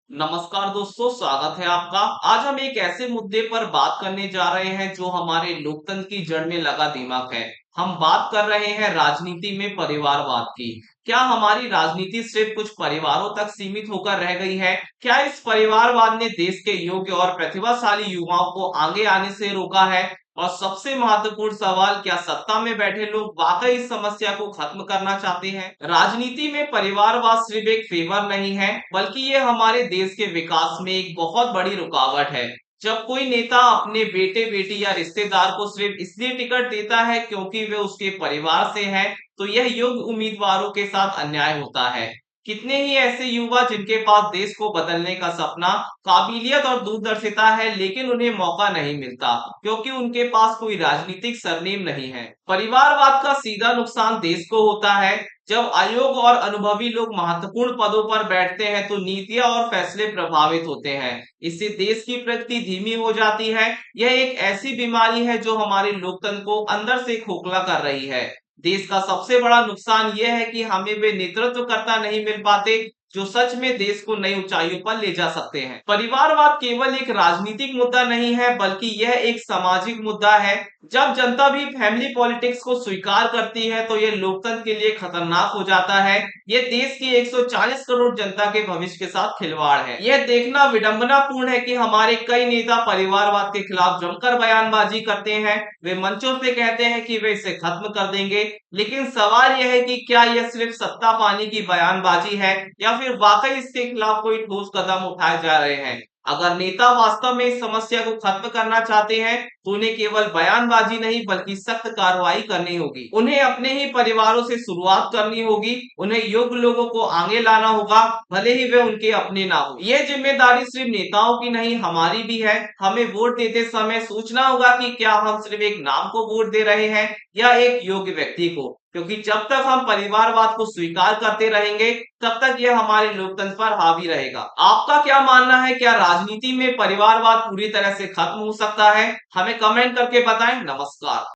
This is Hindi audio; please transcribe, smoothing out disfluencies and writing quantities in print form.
नमस्कार दोस्तों, स्वागत है आपका। आज हम एक ऐसे मुद्दे पर बात करने जा रहे हैं जो हमारे लोकतंत्र की जड़ में लगा दिमाग है। हम बात कर रहे हैं राजनीति में परिवारवाद की। क्या हमारी राजनीति सिर्फ कुछ परिवारों तक सीमित होकर रह गई है? क्या इस परिवारवाद ने देश के योग्य और प्रतिभाशाली युवाओं को आगे आने से रोका है? और सबसे महत्वपूर्ण सवाल, क्या सत्ता में बैठे लोग वाकई इस समस्या को खत्म करना चाहते हैं? राजनीति में परिवारवाद सिर्फ एक फेवर नहीं है, बल्कि ये हमारे देश के विकास में एक बहुत बड़ी रुकावट है। जब कोई नेता अपने बेटे बेटी या रिश्तेदार को सिर्फ इसलिए टिकट देता है क्योंकि वे उसके परिवार से हैं, तो यह योग्य उम्मीदवारों के साथ अन्याय होता है। कितने ही ऐसे युवा जिनके पास देश को बदलने का सपना, काबिलियत और दूरदर्शिता है, लेकिन उन्हें मौका नहीं मिलता क्योंकि उनके पास कोई राजनीतिक सरनेम नहीं है। परिवारवाद का सीधा नुकसान देश को होता है। जब आयोग और अनुभवी लोग महत्वपूर्ण पदों पर बैठते हैं तो नीतियां और फैसले प्रभावित होते हैं। इससे देश की प्रगति धीमी हो जाती है। यह एक ऐसी बीमारी है जो हमारे लोकतंत्र को अंदर से खोखला कर रही है। देश का सबसे बड़ा नुकसान यह है कि हमें वे नेतृत्वकर्ता नहीं मिल पाते जो सच में देश को नई ऊंचाइयों पर ले जा सकते हैं। परिवारवाद केवल एक राजनीतिक मुद्दा नहीं है, बल्कि यह एक सामाजिक मुद्दा है। जब जनता भी फैमिली पॉलिटिक्स को स्वीकार करती है तो यह लोकतंत्र के लिए खतरनाक हो जाता है। ये देश की 140 करोड़ जनता के भविष्य के साथ खिलवाड़ है। यह देखना विडंबनापूर्ण है कि हमारे कई नेता परिवारवाद के खिलाफ जमकर बयानबाजी करते हैं। वे मंचों से कहते हैं कि वे इसे खत्म कर देंगे, लेकिन सवाल यह है कि क्या यह सिर्फ सत्ता पाने की बयानबाजी है या फिर वाकई इसके खिलाफ कोई ठोस कदम उठाए जा रहे हैं। अगर नेता वास्तव में इस समस्या को खत्म करना चाहते हैं तो उन्हें केवल बयानबाजी नहीं बल्कि सख्त कार्रवाई करनी होगी। उन्हें अपने ही परिवारों से शुरुआत करनी होगी। उन्हें योग्य लोगों को आगे लाना होगा, भले ही वे उनके अपने ना हो। ये जिम्मेदारी सिर्फ नेताओं की नहीं, हमारी भी है। हमें वोट देते समय सोचना होगा कि क्या हम सिर्फ एक नाम को वोट दे रहे हैं या एक योग्य व्यक्ति को, क्योंकि जब तक हम परिवारवाद को स्वीकार करते रहेंगे तब तक यह हमारे लोकतंत्र पर हावी रहेगा। आपका क्या मानना है? क्या राजनीति में परिवारवाद पूरी तरह से खत्म हो सकता है? हमें कमेंट करके बताएं। नमस्कार।